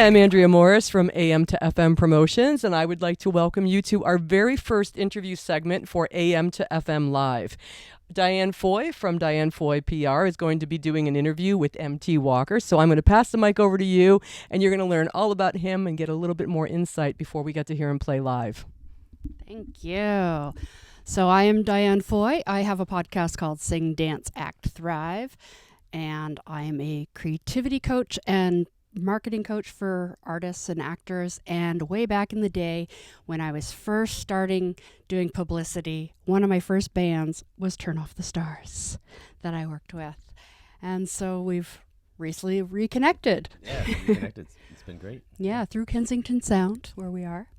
I'm Andrea Morris from AM to FM Promotions, and I would like to welcome you to our very first interview segment for AM to FM Live. Diane Foy from Diane Foy PR is going to be doing an interview with M.T. Walker, so I'm going to pass the mic over to you, and you're going to learn all about him and get a little bit more insight before we get to hear him play live. Thank you. So I am Diane Foy. I have a podcast called Sing, Dance, Act, Thrive, and I am a creativity coach and marketing coach for artists and actors. And way back in the day when I was first starting doing publicity, one of my first bands was Turn Off the Stars that I worked with. And so we've recently reconnected. Yeah, reconnected. It's been great. Yeah, through Kensington Sound, where we are.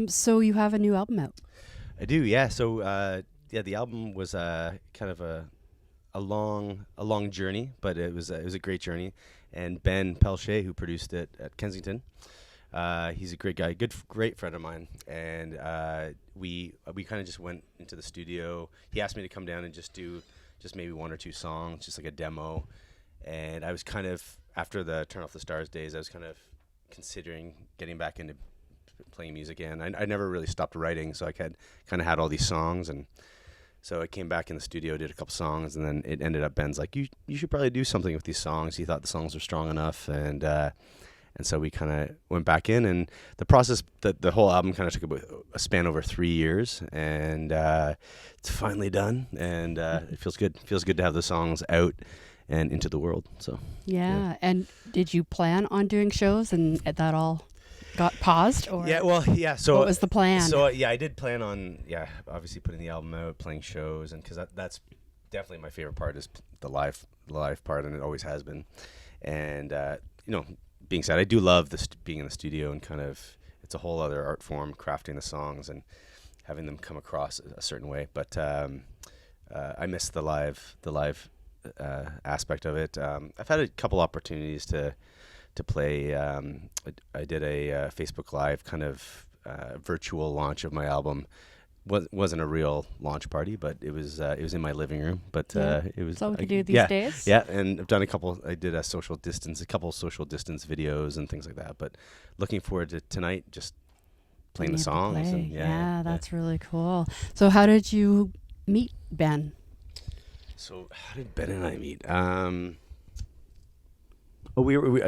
So you have a new album out. I do, yeah. So, the album was kind of a long journey, but it was a great journey. And Ben Pelche, who produced it at Kensington, he's a great guy, great friend of mine. And we kind of just went into the studio. He asked me to come down and just do maybe one or two songs, just like a demo. And I was kind of, after the Turn Off the Stars days, I was kind of considering getting back into playing music again. I never really stopped writing, so I kind of had all these songs, and so I came back in the studio, did a couple songs, and then it ended up Ben's like, you should probably do something with these songs. He thought the songs were strong enough, and so we kind of went back in, and the process, the whole album kind of took about a span over 3 years, and it's finally done, and it feels good. It feels good to have the songs out and into the world. So yeah. And did you plan on doing shows, and that all got paused? Or so what was the plan? So I did plan on obviously putting the album out, playing shows, and because that's definitely my favorite part is the live part, and it always has been. And being said, I do love being in the studio, and kind of it's a whole other art form, crafting the songs and having them come across a certain way. But I miss the live aspect of it. I've had a couple opportunities to play. I did a Facebook Live kind of virtual launch of my album. Wasn't a real launch party, but it was in my living room. But it was so what you do these days. Yeah, and I've done a couple. I did a couple social distance videos and things like that. But looking forward to tonight, just playing the songs. And that's really cool. So how did you meet Ben? So how did Ben and I meet?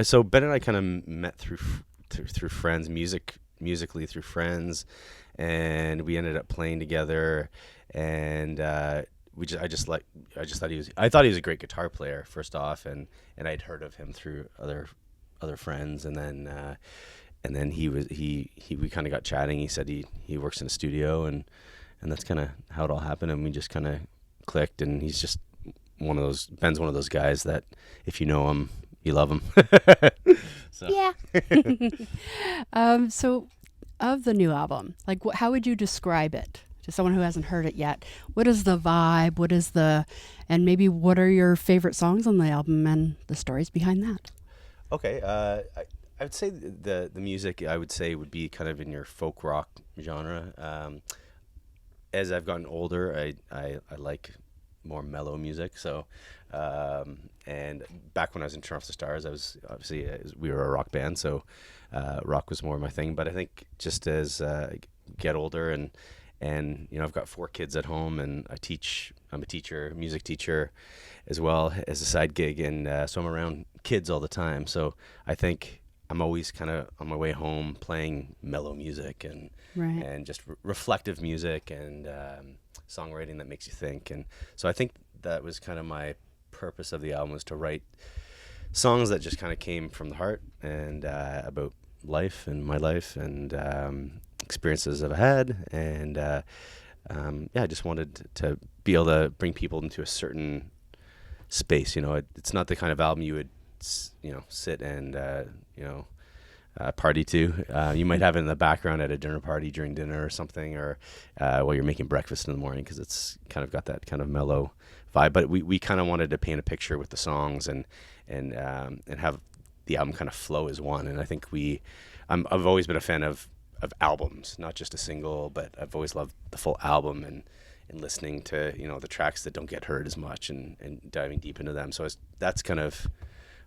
So Ben and I kind of met through friends, musically through friends, and we ended up playing together. And I thought he was a great guitar player first off, and I'd heard of him through other friends, and then we kind of got chatting. He said he works in a studio, and that's kind of how it all happened, and we just kind of clicked. And he's just Ben's one of those guys that if you know him, you love him. So. Yeah. So of the new album, like how would you describe it to someone who hasn't heard it yet? What is the vibe? And maybe what are your favorite songs on the album and the stories behind that? Okay. I would say the music would be kind of in your folk rock genre. As I've gotten older, I like more mellow music. So, and back when I was in Turn Off the Stars, I was obviously we were a rock band, so rock was more my thing. But I think just as I get older, and I've got 4 kids at home, and I'm a teacher, music teacher, as well as a side gig, and so I'm around kids all the time. So I think I'm always kind of on my way home playing mellow music and just reflective music and songwriting that makes you think. And so I think that was kind of my purpose of the album, was to write songs that just kind of came from the heart, and about life and my life and experiences I've had. And I just wanted to be able to bring people into a certain space. It's not the kind of album you would sit and party to. You might have it in the background at a dinner party during dinner or something, or while you're making breakfast in the morning, because it's kind of got that kind of mellow vibe. But we kind of wanted to paint a picture with the songs and have the album kind of flow as one. And I think I've always been a fan of albums, not just a single, but I've always loved the full album and listening to the tracks that don't get heard as much and diving deep into them. So that's kind of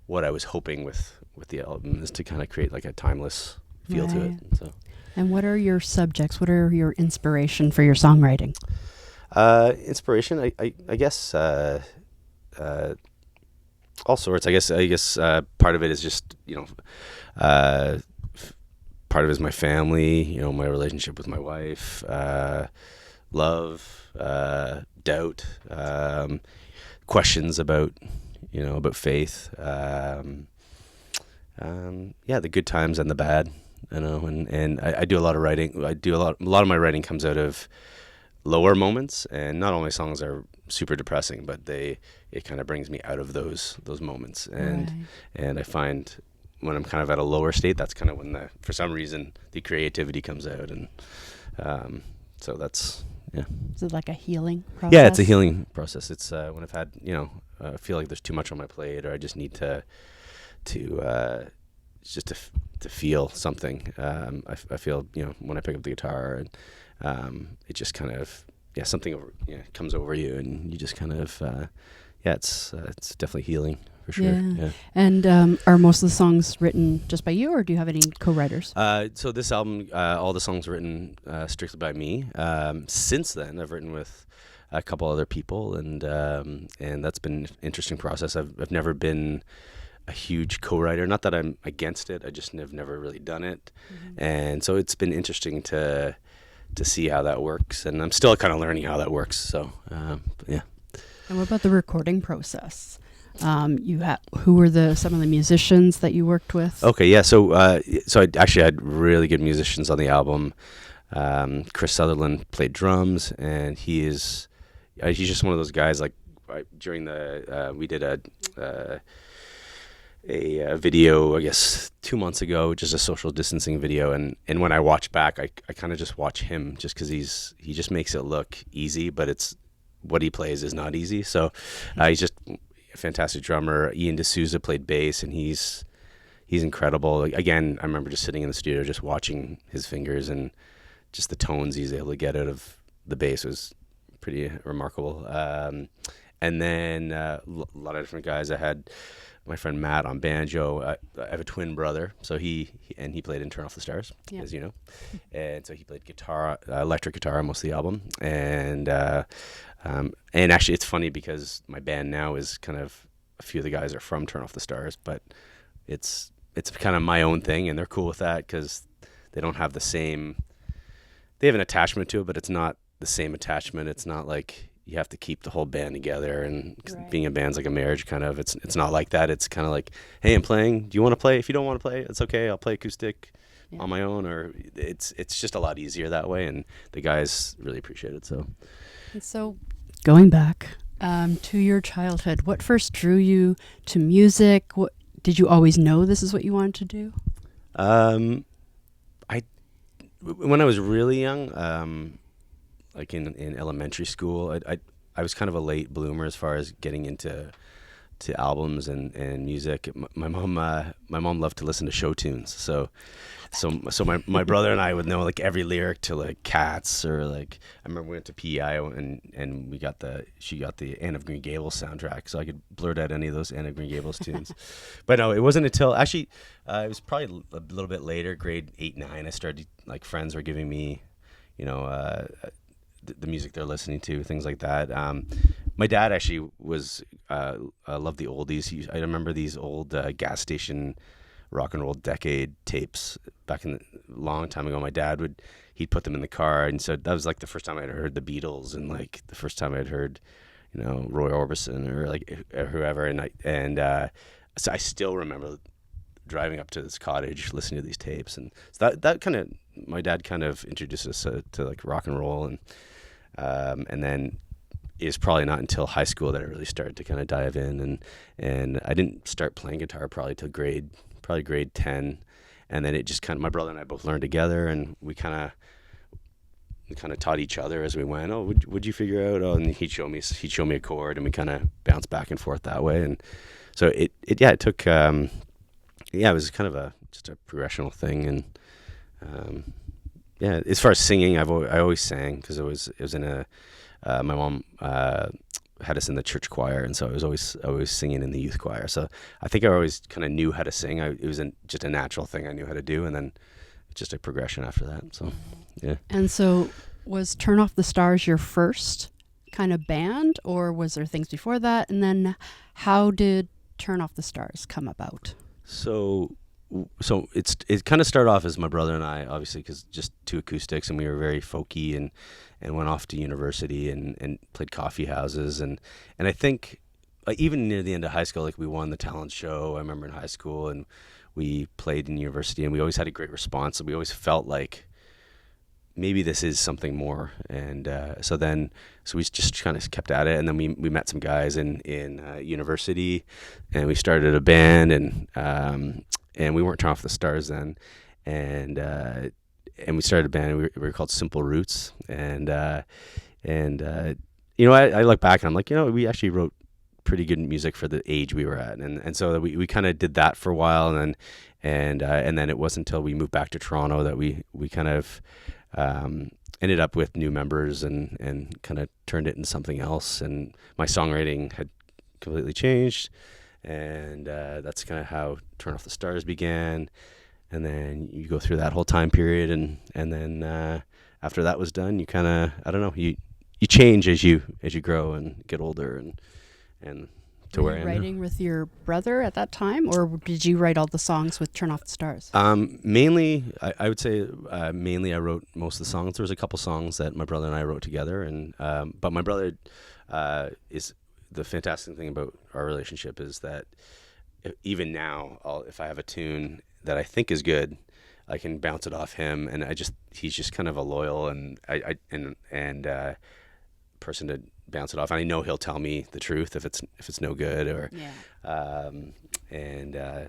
what I was hoping with the album, is to kind of create like a timeless feel to it. So. And what are your subjects? What are your inspiration for your songwriting? Inspiration, I guess all sorts. I guess part of it is just, part of it is my family, my relationship with my wife, love, doubt, questions about faith, the good times and the bad, and I do a lot of writing. A lot of my writing comes out of lower moments, and not only songs are super depressing, but it kind of brings me out of those moments, and I find when I'm kind of at a lower state, that's kind of when for some reason the creativity comes out, and so that's Is it like a healing process? Yeah, it's a healing process. It's when I've had I feel like there's too much on my plate, or I just need to feel something. I feel when I pick up the guitar, and it just kind of something comes over you, and you just kind of it's definitely healing for sure. Yeah. And are most of the songs written just by you, or do you have any co-writers? So this album, all the songs written strictly by me. Since then, I've written with a couple other people, and that's been an interesting process. I've never been a huge co-writer. Not that I'm against it. I just have never really done it, and so it's been interesting to see how that works, and I'm still kind of learning how that works. So yeah. And what about the recording process? Who were some of the musicians that you worked with? Okay, yeah. So I actually had really good musicians on the album. Chris Sutherland played drums, and he's just one of those guys. Like during we did a video, I guess 2 months ago, just a social distancing video, and when I watch back, I kind of just watch him, just because he just makes it look easy, but it's what he plays is not easy. So he's just a fantastic drummer. Ian D'Souza played bass, and he's incredible. Again, I remember just sitting in the studio, just watching his fingers, and just the tones he's able to get out of the bass was pretty remarkable. And then a lot of different guys. I had my friend Matt on banjo. I have a twin brother, so he played in Turn Off the Stars, as you know, and so he played guitar, electric guitar on most of the album, and actually it's funny because my band now is kind of, a few of the guys are from Turn Off the Stars, but it's kind of my own thing, and they're cool with that because they don't have the same. They have an attachment to it, but it's not the same attachment. It's not like you have to keep the whole band together, and being a band's like a marriage, kind of. It's not like that. It's kind of like, hey, I'm playing. Do you want to play? If you don't want to play, it's okay. I'll play acoustic on my own, or it's just a lot easier that way, and the guys really appreciate it. So, going back to your childhood, what first drew you to music? What did you always know this is what you wanted to do? When I was really young, like in elementary school, I was kind of a late bloomer as far as getting into albums and music. My mom loved to listen to show tunes, so my brother and I would know like every lyric to like Cats, or like I remember we went to PEI and she got the Anne of Green Gables soundtrack, so I could blurt out any of those Anne of Green Gables tunes. But no, it wasn't until actually it was probably a little bit later, grade 8, 9. I started, like, friends were giving me, the music they're listening to, things like that. My dad actually was loved the oldies. I remember these old gas station rock and roll decade tapes back in long time ago. My dad he'd put them in the car, and so that was like the first time I'd heard the Beatles, and like the first time I'd heard Roy Orbison or like whoever, and so I still remember driving up to this cottage listening to these tapes, and so that kind of, my dad kind of introduced us to like rock and roll, and then it's probably not until high school that I really started to kind of dive in, and I didn't start playing guitar probably till grade 10, and then it just kind of, my brother and I both learned together, and we kind of taught each other as we went. Oh, would you figure out? Oh, and he'd show me a chord, and we kind of bounced back and forth that way, and so it took it was kind of just a progressional thing, and as far as singing, I always sang because it was in my mom had us in the church choir, and so I was always singing in the youth choir. So I think I always kind of knew how to sing. It was just a natural thing I knew how to do, and then just a progression after that. So yeah. And so was Turn Off the Stars your first kind of band, or was there things before that? And then how did Turn Off the Stars come about? So it kind of started off as my brother and I, obviously, because just two acoustics, and we were very folky, and went off to university and played coffee houses, and I think even near the end of high school, like we won the talent show. I remember in high school, and we played in university, and we always had a great response. And we always felt like maybe this is something more, and so we just kind of kept at it, and then we met some guys in university, and we started a band, and we weren't Turn Off the Stars then, and we started a band, and we were called Simple Roots, and you know, I look back and I'm like, you know, we actually wrote pretty good music for the age we were at, and so we kind of did that for a while, and then it wasn't until we moved back to Toronto that we kind of ended up with new members and kind of turned it into something else, and my songwriting had completely changed, and that's kind of how Turn Off the Stars began. And then you go through that whole time period, and then after that was done, you kind of, I don't know, you change as you grow and get older, and to where I am now. Writing with your brother at that time, or did you write all the songs with Turn Off the Stars? Mainly, I would say mainly I wrote most of the songs. There was a couple songs that my brother and I wrote together, and but my brother is the fantastic thing about our relationship is that even now, if I have a tune that I think is good, I can bounce it off him, and he's just kind of a loyal and person to bounce it off. And I know he'll tell me the truth if it's no good, or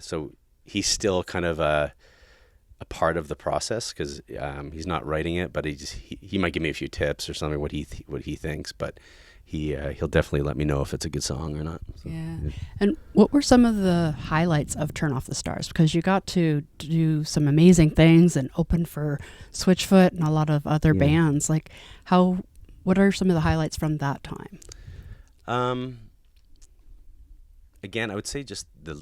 so he's still kind of a part of the process, because he's not writing it, but he might give me a few tips or something what he thinks, but he'll definitely let me know if it's a good song or not. So, yeah. And what were some of the highlights of Turn Off the Stars? Because you got to do some amazing things and open for Switchfoot and a lot of other bands. Like, what are some of the highlights from that time? Again, I would say just the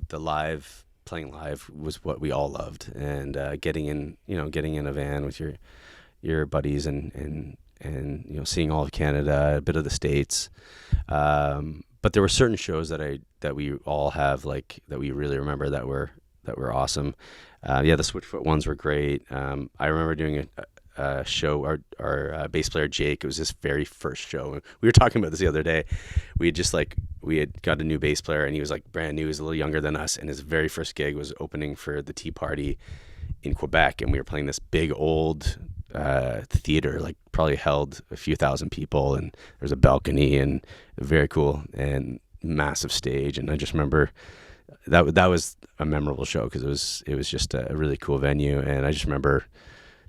playing live was what we all loved, and getting in a van with your buddies and you know, seeing all of Canada, a bit of the States, but there were certain shows that we all have, like, that we really remember that were awesome. The Switchfoot ones were great. I remember doing a show. Our bass player Jake, it was his very first show. We were talking about this the other day. We had got a new bass player, and he was like brand new. He was a little younger than us, and his very first gig was opening for the Tea Party in Quebec, and we were playing this big old theater, like probably held a few thousand people, and there's a balcony, and very cool and massive stage. And I just remember that was a memorable show, because it was just a really cool venue. And I just remember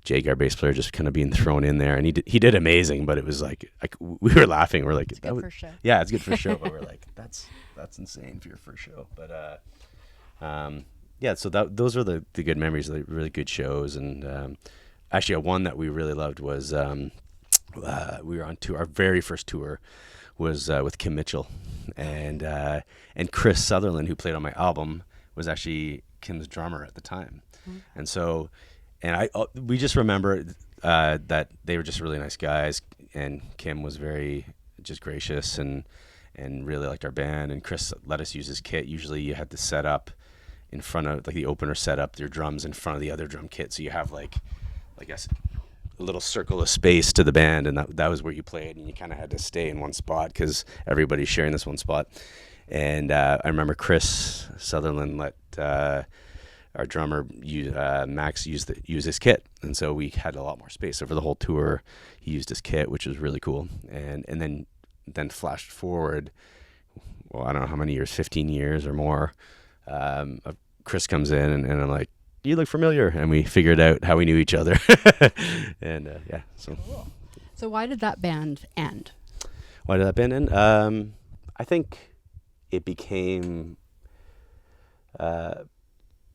Jake, our bass player, just kind of being thrown in there, and he did amazing. But it was like we were laughing. We're like, it's good for a show. Yeah, it's good for a show. But we're like, that's insane for your first show. But so those are the good memories, the really good shows. And actually, one that we really loved was we were on tour. Our very first tour was with Kim Mitchell, and Chris Sutherland, who played on my album, was actually Kim's drummer at the time. Mm-hmm. And so, we just remember that they were just really nice guys, and Kim was very just gracious and really liked our band. And Chris let us use his kit. Usually, you had to set up in front of, like, the opener set up your drums in front of the other drum kit, so you have like a little circle of space to the band, and that was where you played, and you kind of had to stay in one spot because everybody's sharing this one spot. And I remember Chris Sutherland let our drummer Max use his kit, and so we had a lot more space. So for the whole tour, he used his kit, which was really cool. And then flashed forward, well, I don't know how many years, 15 years or more. Chris comes in, and I'm like, "You look familiar," and we figured out how we knew each other. And so. Cool. So why did that band end? Why did that band end? I think it became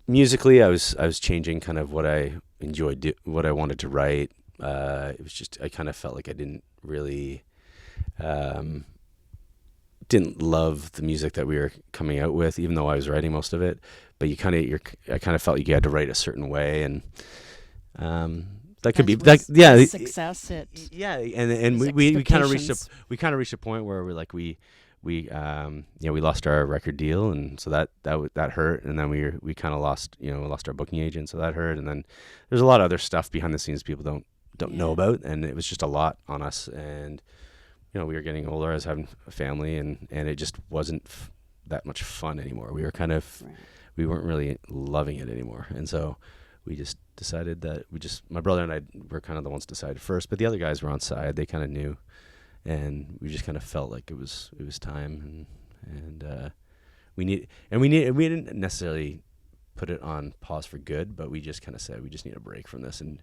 musically. I was changing kind of what I enjoyed, what I wanted to write. It was just, I kind of felt like I didn't really didn't love the music that we were coming out with, even though I was writing most of it. But I kind of felt you had to write a certain way, and that could be that. Yeah, success. And we kind of reached a point where we lost our record deal, and so that hurt, and then we kind of lost our booking agent, so that hurt, and then there's a lot of other stuff behind the scenes people don't know about, and it was just a lot on us, and we were getting older. I was having a family, and it just wasn't that much fun anymore. We were we weren't really loving it anymore, and so we just decided that my brother and I were kind of the ones decided first, but the other guys were on side. They kind of knew, and we just kind of felt like it was time, and we didn't necessarily put it on pause for good, but we just kind of said we just need a break from this and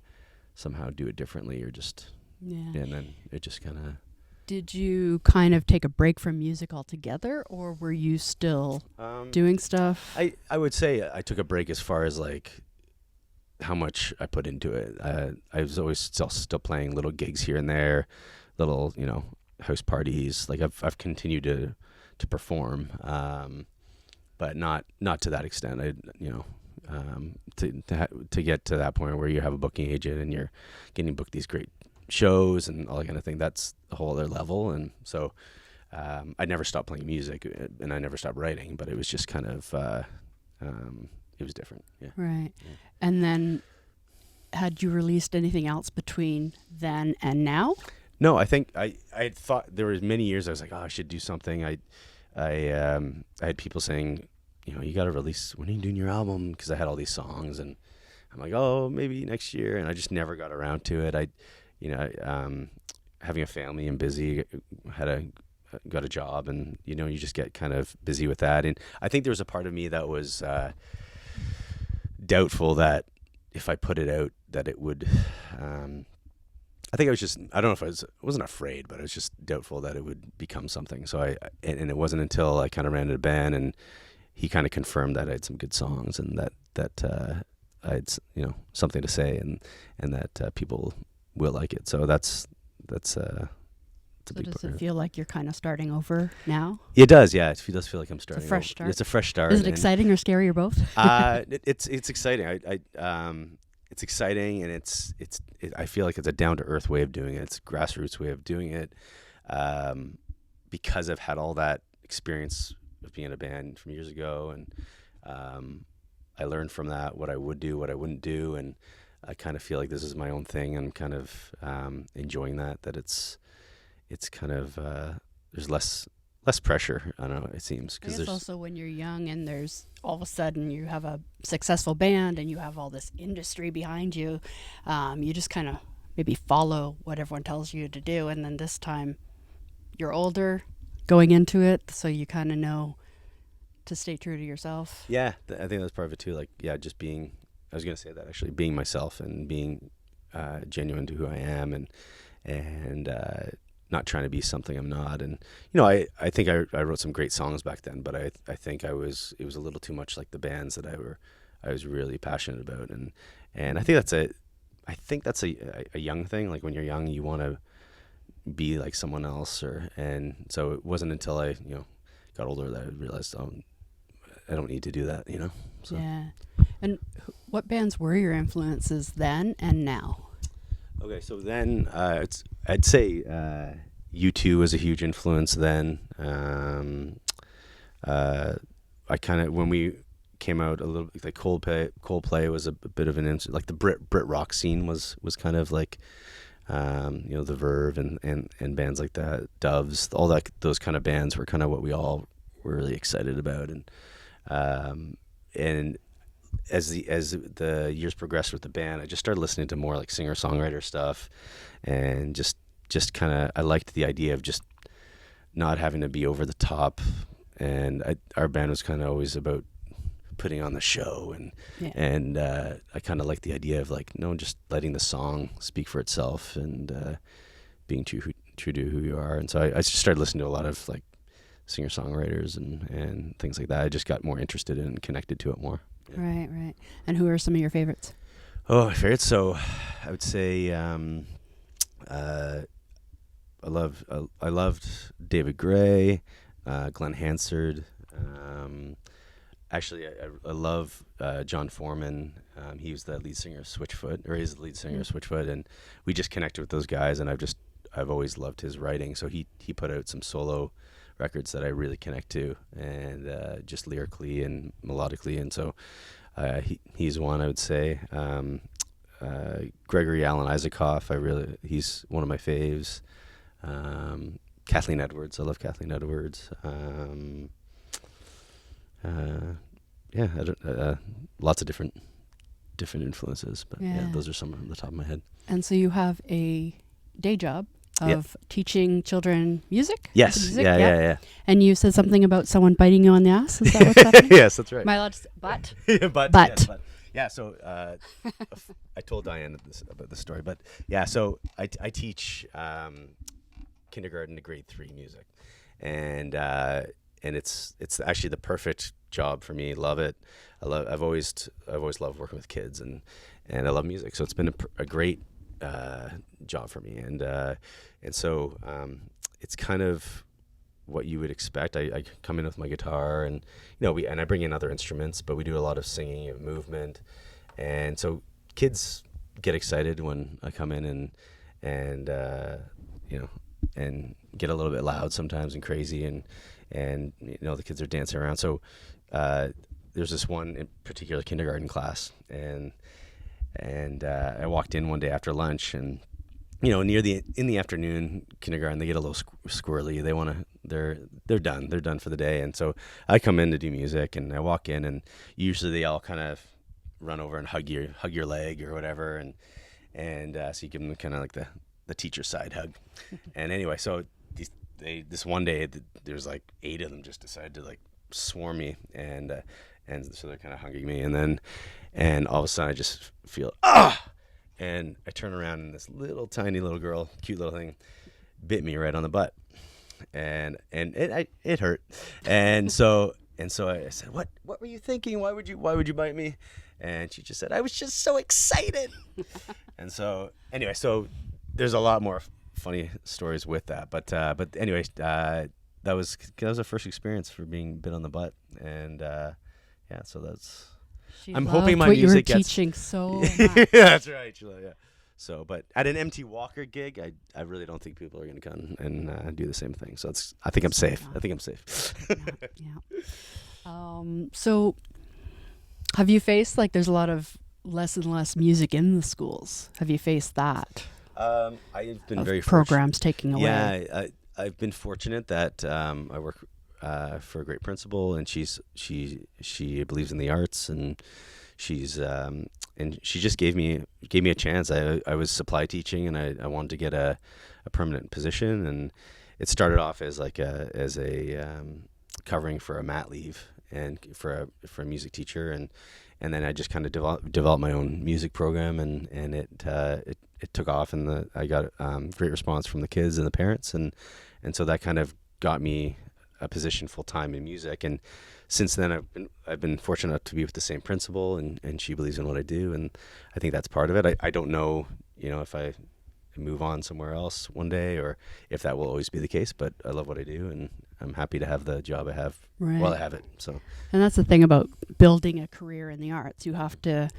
somehow do it differently, or just and then it just kind of. Did you kind of take a break from music altogether, or were you still doing stuff? I would say I took a break as far as like how much I put into it. I was always still playing little gigs here and there, little house parties. Like I've continued to perform, but not to that extent. To get to that point where you have a booking agent and you're getting booked these great shows and all that kind of thing, that's a whole other level. And so I never stopped playing music, and I never stopped writing, but it was just kind of it was different. Yeah. Right. Yeah. And then had you released anything else between then and now? No, I think I had thought there was many years I was like, I should do something. I had people saying, you got to release, when are you doing your album? Because I had all these songs, and I'm like, maybe next year, and I just never got around to it. Having a family and busy, got a job, and you just get kind of busy with that. And I think there was a part of me that was doubtful that if I put it out that it would. I think I was just, I don't know if I wasn't afraid, but I was just doubtful that it would become something. So and it wasn't until I kind of ran into a band, and he kind of confirmed that I had some good songs, and that I had something to say, and that people will like it. So that's so does it feel like you're kind of starting over now? It does, yeah. It does feel like I'm starting. It's a fresh start. It's a fresh start. Is it exciting or scary or both? It's exciting. It's exciting, and I feel like it's a down to earth way of doing it. It's a grassroots way of doing it, because I've had all that experience of being in a band from years ago, and I learned from that what I would do, what I wouldn't do, and I kind of feel like this is my own thing, and kind of enjoying that it's kind of there's less pressure. I don't know, it seems, because there's also when you're young and there's all of a sudden you have a successful band and you have all this industry behind you, you just kind of maybe follow what everyone tells you to do, and then this time you're older going into it, so you kind of know to stay true to yourself. Yeah, I think that's part of it too. Like, yeah, just being, I was going to say that actually, being myself and being genuine to who I am, and not trying to be something I'm not. And I think I wrote some great songs back then, but I think it was a little too much like the bands that I was really passionate about, and I think that's a young thing. Like when you're young, you want to be like someone else, and so it wasn't until I got older that I realized I don't need to do that. So. Yeah. And what bands were your influences then and now? Okay, so then I'd say U2 was a huge influence then. I kind of, when we came out a little, like Coldplay was a bit of an influence. Like the Brit rock scene was kind of like, the Verve and bands like that, Doves, all that, those kind of bands were kind of what we all were really excited about. And as the years progressed with the band, I just started listening to more like singer-songwriter stuff, and just kind of, I liked the idea of just not having to be over the top. And our band was kind of always about putting on the show, and I kind of like the idea of like, no, just letting the song speak for itself, and being true to who you are. And so I just started listening to a lot of like singer-songwriters and things like that. I just got more interested in and connected to it more. Yeah. Right. And who are some of your favorites? Oh, my favorites. So I would say I loved David Gray. Glenn Hansard. Actually, I love John Foreman. He was the lead singer of Switchfoot, or is the lead singer of Switchfoot, and we just connected with those guys. And I've always loved his writing. So he put out some solo records that I really connect to, and just lyrically and melodically. And so he's one, I would say. Gregory Alan Isaacoff, he's one of my faves. Kathleen Edwards, I love Kathleen Edwards. Lots of different influences, but those are some on the top of my head. And so you have a day job of teaching children music? Yes. Music? Yeah. And you said something about someone biting you on the ass. Is that what's happening? Yes, that's right. Am I allowed to say butt? but. But. Yeah, so I told Diane about this story, but yeah, so I teach kindergarten to grade 3 music, and it's actually the perfect job for me. Love it. I've always loved working with kids, and I love music, so it's been a great job for me, and so it's kind of what you would expect. I come in with my guitar, and I bring in other instruments, but we do a lot of singing and movement, and so kids get excited when I come in and get a little bit loud sometimes and crazy, and the kids are dancing around. So there's this one in particular kindergarten class, and I walked in one day after lunch, and in the afternoon kindergarten, they get a little squirrely. They're done for the day, and so I come in to do music, and I walk in, and usually they all kind of run over and hug your leg or whatever, and so you give them kind of like the teacher side hug. And anyway, so this one day there's like 8 of them just decided to like swarm me, and so they're kind of hugging me, and all of a sudden I just feel and I turn around, and this little tiny little girl, cute little thing, bit me right on the butt, and it hurt, and so I said, what were you thinking? Why would you bite me? And she just said, I was just so excited. And so anyway, so there's a lot more funny stories with that, but anyway, that was our first experience for being bit on the butt, and so that's. I'm hoping my music gets. Teaching so much. Yeah, that's right. Yeah. So, but at an MT Walker gig, I really don't think people are going to come and do the same thing. So I think I'm safe. Yeah. So, have you faced there's a lot of less and less music in the schools? Have you faced that? I've been very programs taking away. Yeah, I've been fortunate that I work for a great principal, and she believes in the arts, and she's and she just gave me a chance. I was supply teaching, and I wanted to get a permanent position, and it started off as a covering for a mat leave and for a music teacher, and then I just kind of developed my own music program, and it took off, and I got great response from the kids and the parents, and so that kind of got me a position full time in music. And since then I've been fortunate enough to be with the same principal, and she believes in what I do, and I think that's part of it. I don't know, if I move on somewhere else one day or if that will always be the case, but I love what I do, and I'm happy to have the job I have while I have it. So, and that's the thing about building a career in the arts. You have to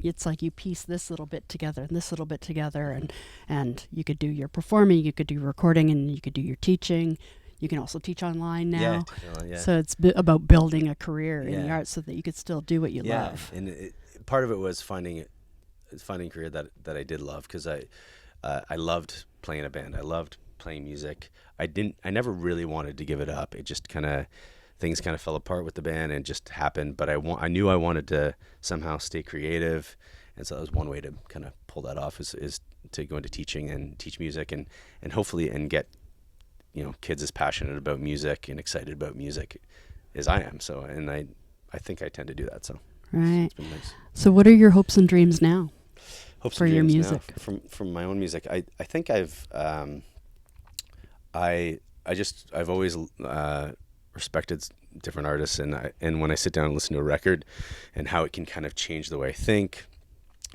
it's like you piece this little bit together and this little bit together, and you could do your performing, you could do recording, and you could do your teaching. You can also teach online now. Yeah. So it's about building a career in the arts so that you could still do what you love. And part of it was finding a career that I did love, because I loved playing a band. I loved playing music. I never really wanted to give it up. It just things kind of fell apart with the band and just happened. But I knew I wanted to somehow stay creative, and so that was one way to kind of pull that off is to go into teaching and teach music, and hopefully get kids as passionate about music and excited about music as I am. So, and I think I tend to do that. So, right. It's been nice. So what are your hopes and dreams now? Hopes for and your dreams music? Now, from my own music, I think I've always respected different artists, and when I sit down and listen to a record, and how it can kind of change the way I think,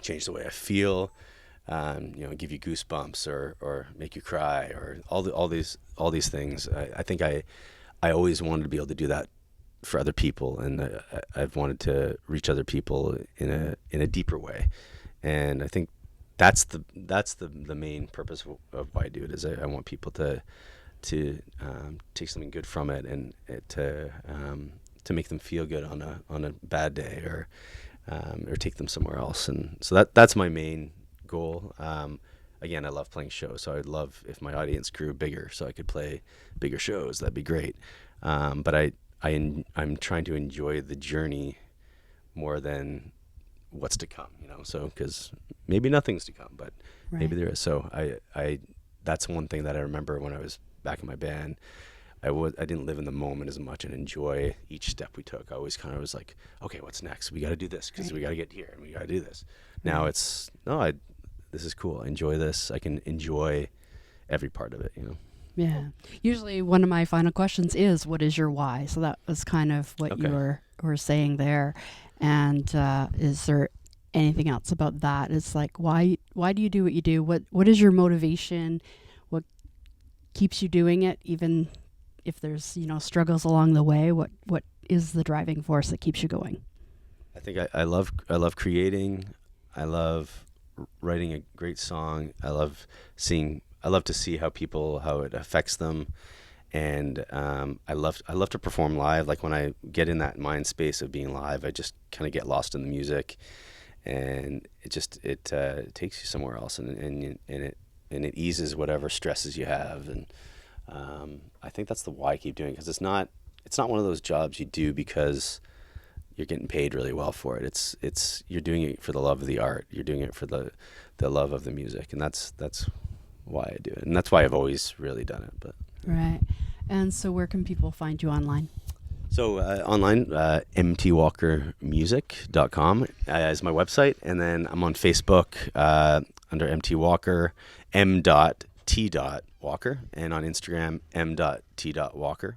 change the way I feel, give you goosebumps or make you cry, or all these things. I think I always wanted to be able to do that for other people, and I've wanted to reach other people in a deeper way. And I think that's the main purpose of why I do it, is I want people to take something good from it, and to make them feel good on a bad day, or take them somewhere else. And so that's my main goal. Again, I love playing shows, so I'd love if my audience grew bigger, so I could play bigger shows. That'd be great. But I'm trying to enjoy the journey more than what's to come, so, because maybe nothing's to come, but maybe there is. So I that's one thing that I remember when I was back in my band. I didn't live in the moment as much and enjoy each step we took. I always kind of was like, okay, what's next? We got to do this because we got to get here, and we got to do this. Now it's, no, this is cool. I enjoy this. I can enjoy every part of it, Yeah. Usually one of my final questions is, what is your why? So that was kind of what you were saying there. And is there anything else about that? It's like, why do you do what you do? What is your motivation? What keeps you doing it, even if there's, struggles along the way? What is the driving force that keeps you going? I think I love creating. I love writing a great song. I love to see how it affects them. And I love to perform live. Like when I get in that mind space of being live, I just kind of get lost in the music, and it takes you somewhere else, and it eases whatever stresses you have. And I think that's the why I keep doing it, because it's not one of those jobs you do because you're getting paid really well for it. It's you're doing it for the love of the art. You're doing it for the love of the music, and that's why I do it, and that's why I've always really done it. But right. And so where can people find you online? So online, mtwalkermusic.com is my website, and then I'm on Facebook under MT Walker, m.t.walker, and on Instagram, m.t.walker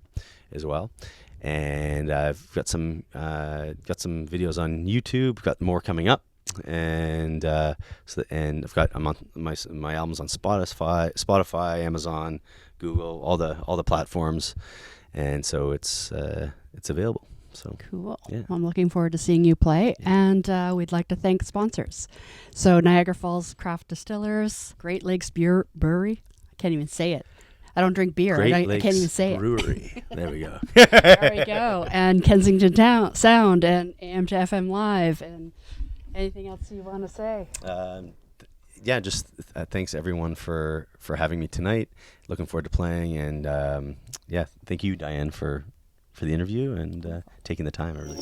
as well. And I've got some videos on YouTube. Got more coming up, and I'm on my albums on Spotify, Amazon, Google, all the platforms, and so it's available. So cool. Yeah. Well, I'm looking forward to seeing you play, and we'd like to thank sponsors. So Niagara Falls Craft Distillers, Great Lakes Brewery. I can't even say it. I don't drink beer. I can't even say Brewery. There we go. There we go. And Kensington Sound, and AMTOFMLIVE, and anything else you want to say? Yeah, just thanks everyone for having me tonight. Looking forward to playing, and thank you, Diane, for the interview and taking the time. I really.